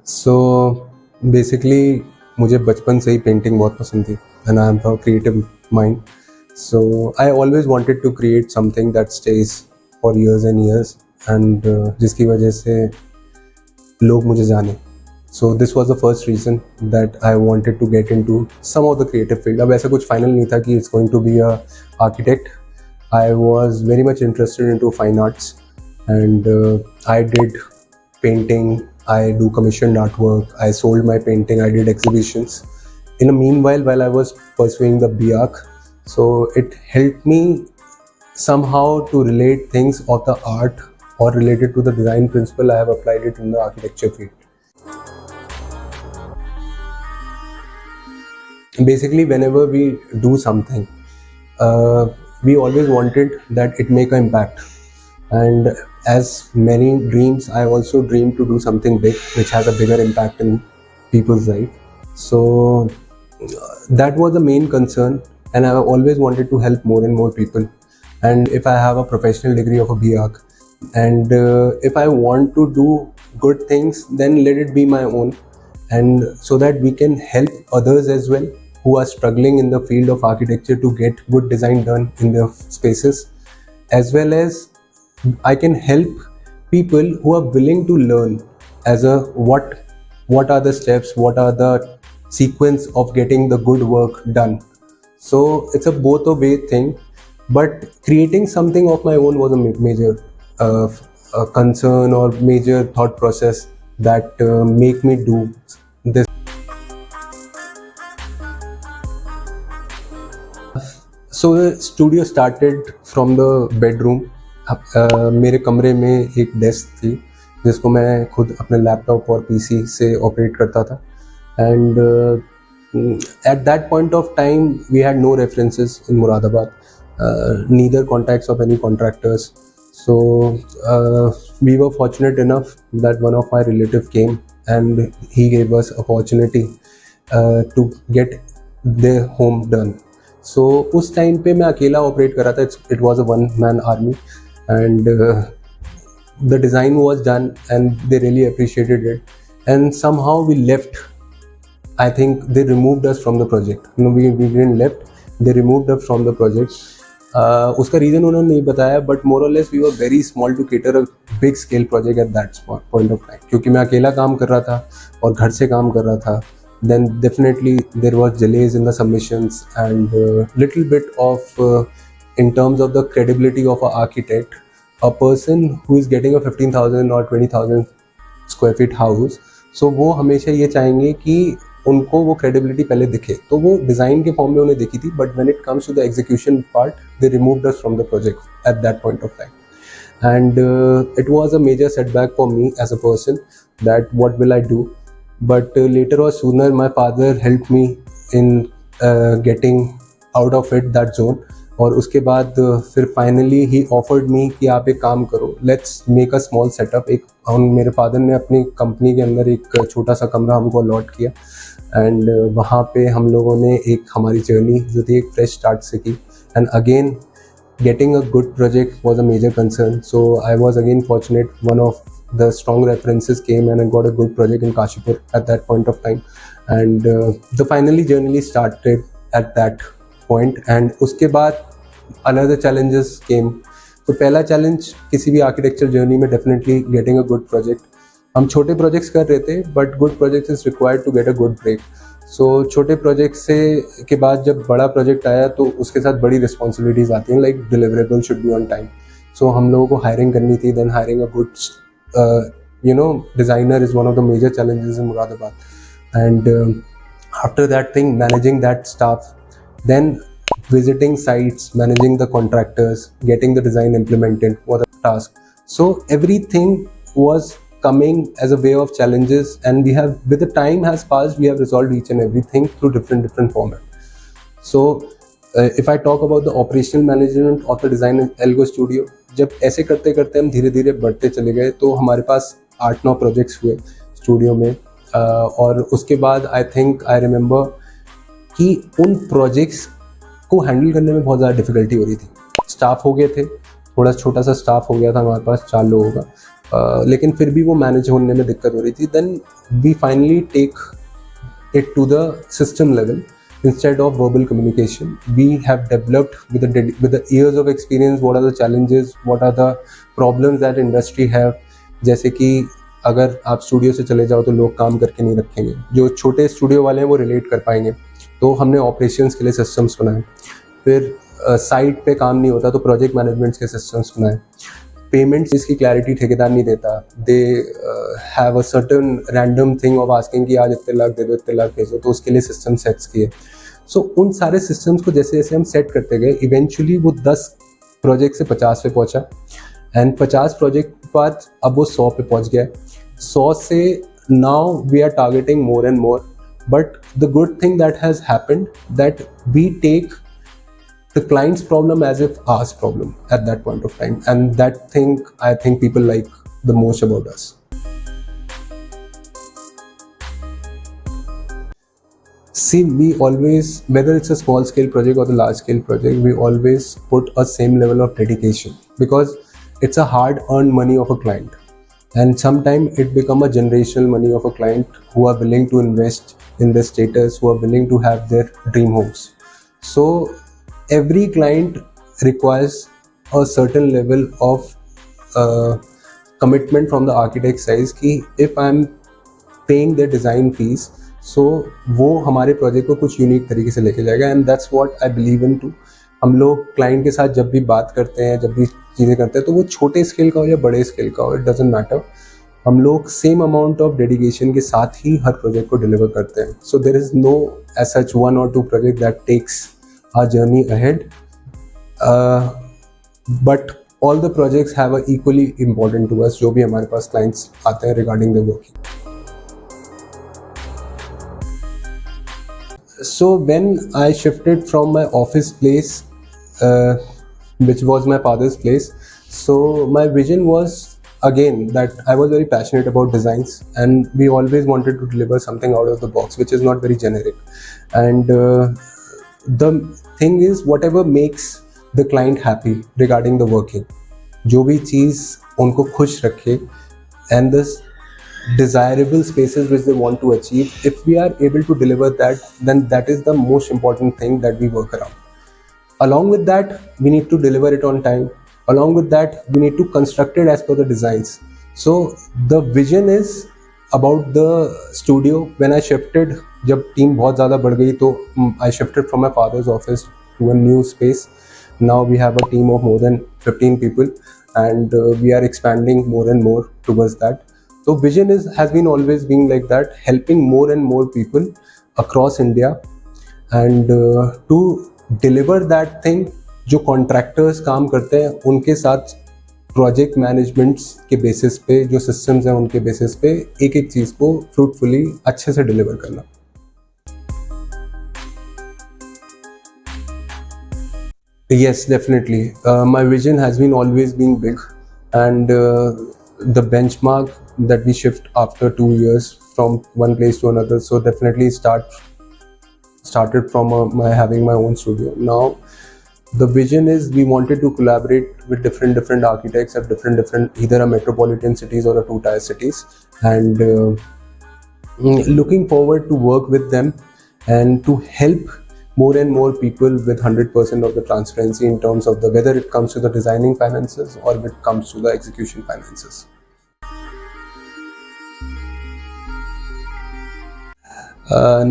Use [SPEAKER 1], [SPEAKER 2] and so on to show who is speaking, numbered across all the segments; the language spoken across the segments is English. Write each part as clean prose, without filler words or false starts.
[SPEAKER 1] So basically मुझे बचपन से ही पेंटिंग बहुत पसंद थी and I am a creative mind. So I always wanted to create something that stays for years and years and जिसकी वजह से लोग मुझे जाने. So this was the first reason that I wanted to get in to some of the creative field. अब ऐसा कुछ final नहीं था कि it's going to be a architect. I was very much interested into fine arts and I did painting, I do commissioned artwork, I sold my painting, I did exhibitions. In the meanwhile, while I was pursuing the BArch, so it helped me somehow to relate things of the art or related to the design principle. I have applied it in the architecture field. Basically, whenever we do something, we always wanted that it make an impact, and as many dreams, I also dream to do something big which has a bigger impact in people's life. So that was the main concern, and I always wanted to help more and more people. And if I have a professional degree of a BArch, and if I want to do good things, then let it be my own, and so that we can help others as well who are struggling in the field of architecture to get good design done in their spaces, as well as I can help people who are willing to learn as a what are the steps, what are the sequence of getting the good work done. So it's a both a way thing, but creating something of my own was a major concern or major thought process that make me do this. So the studio started from the bedroom. मेरे कमरे में एक desk थी जिसको मैं खुद अपने laptop और पीसी से ऑपरेट करता था. And at that point of time we had no references in Moradabad, neither contacts of any contractors. So we were fortunate enough that one of my relative came and he gave us opportunity to get their home done. So उस time पे मैं अकेला operate कर रहा था. It was a one man army, and the design was done and they really appreciated it, and somehow we left. I think they removed us from the project. No, we didn't left, they removed us from the project. उसका reason उन्होंने नहीं बताया, but more or less we were very small to cater a big scale project at that point of time. क्योंकि मैं अकेला काम कर रहा था और घर से काम कर रहा था. Then definitely there was delays in the submissions and little bit of in terms of the credibility of an architect, a person who is getting a 15,000 or 20,000 square feet house. So वो हमेशा ये चाहेंगे कि उनको वो credibility पहले दिखे. तो वो डिज़ाइन के फॉर्म में उन्हें दिखी थी, but when it comes to the execution part, they removed us from the project at that point of time. And it was a major setback for me as a person, that what will I do. But later or sooner my father helped me in getting out of it, that zone. और उसके बाद फिर finally he offered me कि आप एक काम करो, let's make a small setup. एक मेरे फादर ने अपनी कंपनी के अंदर एक छोटा सा कमरा हमको अलॉट किया, एंड वहाँ पे हम लोगों ने एक हमारी जर्नी जो थी एक फ्रेश स्टार्ट से की. And again getting a good project was a major concern. So I was again fortunate. One of the strong references came and I got a good project in Kashipur at that point of time. And the finally journey started at that point. And उसके बाद another challenges came. तो पहला challenge किसी भी architecture journey में definitely getting a good project. हम छोटे projects कर रहे थे, but good project is required to get a good break. So छोटे प्रोजेक्ट से के बाद जब बड़ा प्रोजेक्ट आया तो उसके साथ बड़ी रिस्पॉन्सिबिलिटीज़ आती हैं, like deliverable should be on time. So हम लोगों को हायरिंग करनी थी. Then hiring a good designer is one of the major challenges in Moradabad. And after that thing, managing that staff, then visiting sites, managing the contractors, getting the design implemented was a task. So everything was coming as a way of challenges, and we have, with the time has passed, we have resolved each and everything through different format. So if I talk about the operational management of the design Elgo studio, जब ऐसे करते करते हम धीरे धीरे बढ़ते चले गए तो हमारे पास 8-9 प्रोजेक्ट्स हुए स्टूडियो में. और उसके बाद आई थिंक आई रिमेंबर कि उन प्रोजेक्ट्स को हैंडल करने में बहुत ज़्यादा डिफिकल्टी हो रही थी. स्टाफ हो गए थे, थोड़ा छोटा सा स्टाफ हो गया था हमारे पास 4 लोगों का. लेकिन फिर भी वो मैनेज होने में दिक्कत हो रही थी. Then we finally take it to the system level instead of verbal communication. We have developed with the years of experience what are the challenges, what are the problems that industry have. जैसे कि अगर आप studio से चले जाओ तो लोग काम करके नहीं रखेंगे, जो छोटे स्टूडियो वाले हैं वो रिलेट कर पाएंगे. तो हमने ऑपरेशंस के लिए सिस्टम्स बनाए. फिर साइट पे काम नहीं होता तो प्रोजेक्ट मैनेजमेंट के सिस्टम्स बनाए. पेमेंट्स इसकी क्लैरिटी ठेकेदार नहीं देता. They have a certain random thing of asking कि आज इतने लाख दे दो, इतने लाख भेजो, तो उसके लिए सिस्टम सेट्स किए. सो उन सारे सिस्टम्स को जैसे जैसे हम सेट करते गए, इवेंचुअली वो 10 प्रोजेक्ट से 50 पे पहुंचा. एंड 50 प्रोजेक्ट के बाद अब वो 100 पे पहुंच गया. 100 से now we are targeting more and more. But the good thing that has happened that we take the client's problem as if ours problem at that point of time, and that thing I think people like the most about us. See, we always, whether it's a small scale project or the large scale project, we always put a same level of dedication, because it's a hard earned money of a client, and sometimes it become a generational money of a client who are willing to invest in their status, who are willing to have their dream homes. So every client requires a certain level of commitment from the architect side कि if I'm paying their design fees, so वो हमारे project को कुछ unique तरीके से लेके जाएगा. And that's what I believe in to. हम लोग क्लाइंट के साथ जब भी बात करते हैं, जब भी चीज़ें करते हैं, तो वो छोटे स्केल का हो या बड़े स्केल का हो, इट डजंट मैटर. हम लोग सेम अमाउंट ऑफ डेडिकेशन के साथ ही हर प्रोजेक्ट को डिलीवर करते हैं. So there is no edge such 1 or 2 project that takes our journey ahead, but all the projects have a equally important to us जो भी हमारे पास clients आते हैं regarding the working. So when I shifted from my office place, which was my father's place, so my vision was again that I was very passionate about designs, and we always wanted to deliver something out of the box which is not very generic. And the thing is, whatever makes the client happy regarding the working, जो भी चीज़ उनको खुश रखे, and the desirable spaces which they want to achieve, if we are able to deliver that, then that is the most important thing that we work around. Along with that, we need to deliver it on time. Along with that, we need to construct it as per the designs. So the vision is about the studio. When I shifted, जब team बहुत ज़्यादा बढ़ गई, तो I shifted from my father's office to a new space. Now we have a team of more than 15 people, and we are expanding more and more towards that. So vision has been always being like that, helping more and more people across India, and to deliver that thing. जो contractors काम करते हैं उनके साथ project managements के basis पे, जो systems हैं उनके बेसिस पे एक एक चीज़ को फ्रूटफुली अच्छे से डिलीवर करना. Yes, definitely. My vision has been always being big, and the benchmark that we shift after 2 years from one place to another. So definitely started from my having my own studio. Now the vision is we wanted to collaborate with different architects at different either a metropolitan cities or a 2-tier cities, and looking forward to work with them and to help more and more people with 100% of the transparency in terms of whether it comes to the designing finances or if it comes to the execution finances.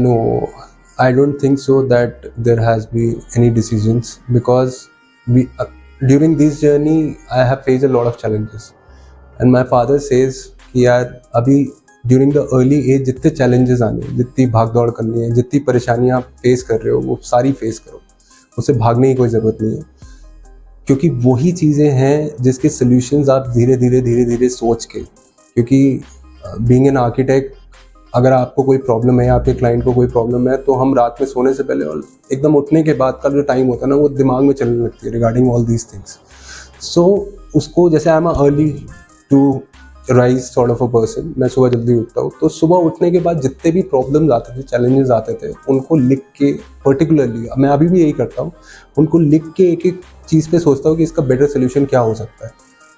[SPEAKER 1] No, I don't think so that there has been any decisions, because we during this journey I have faced a lot of challenges, and my father says कि यार अभी during the early as जितने challenges आने, जितनी भाग दौड़ करनी है, जितनी परेशानियाँ आप फेस कर रहे हो वो सारी फेस करो, उससे भागने की कोई ज़रूरत नहीं है, क्योंकि वही चीज़ें हैं जिसके सॉल्यूशंस आप धीरे धीरे सोच के, क्योंकि बीइंग एन आर्किटेक्ट अगर आपको कोई प्रॉब्लम है या आपके क्लाइंट को कोई प्रॉब्लम है, तो हम रात में सोने से पहले और एकदम उठने के बाद का जो टाइम होता है ना, वो दिमाग में चलने लगती है regarding all these things. So उसको जैसे I am early to rise sort of a person, मैं सुबह जल्दी उठता हूँ, तो सुबह उठने के बाद जितने भी प्रॉब्लम्स आते थे, चैलेंजेस आते थे, उनको लिख के, पर्टिकुलरली मैं अभी भी यही करता हूँ, उनको लिख के एक एक चीज़ पे सोचता हूँ कि इसका बेटर सोल्यूशन क्या हो सकता है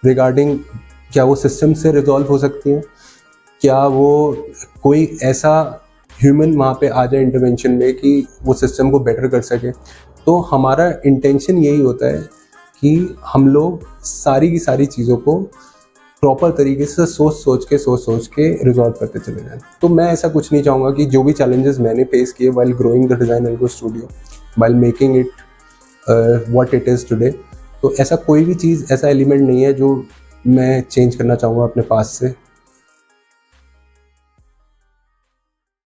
[SPEAKER 1] रिगार्डिंग क्या वो सिस्टम से रिजॉल्व हो सकती हैं, क्या वो कोई ऐसा ह्यूमन वहाँ पे आ जाए इंटरवेंशन में कि वो सिस्टम को बेटर कर सके। तो हमारा इंटेंशन यही होता है कि हम लोग सारी की सारी चीज़ों को प्रॉपर तरीके से सोच सोच के रिजॉल्व करते चले जाएं। तो मैं ऐसा कुछ नहीं चाहूँगा कि जो भी चैलेंजेस मैंने फेस किए while growing the design algo studio, while making it what it is today, तो ऐसा कोई भी चीज़, ऐसा एलिमेंट नहीं है जो मैं चेंज करना चाहूँगा अपने पास से।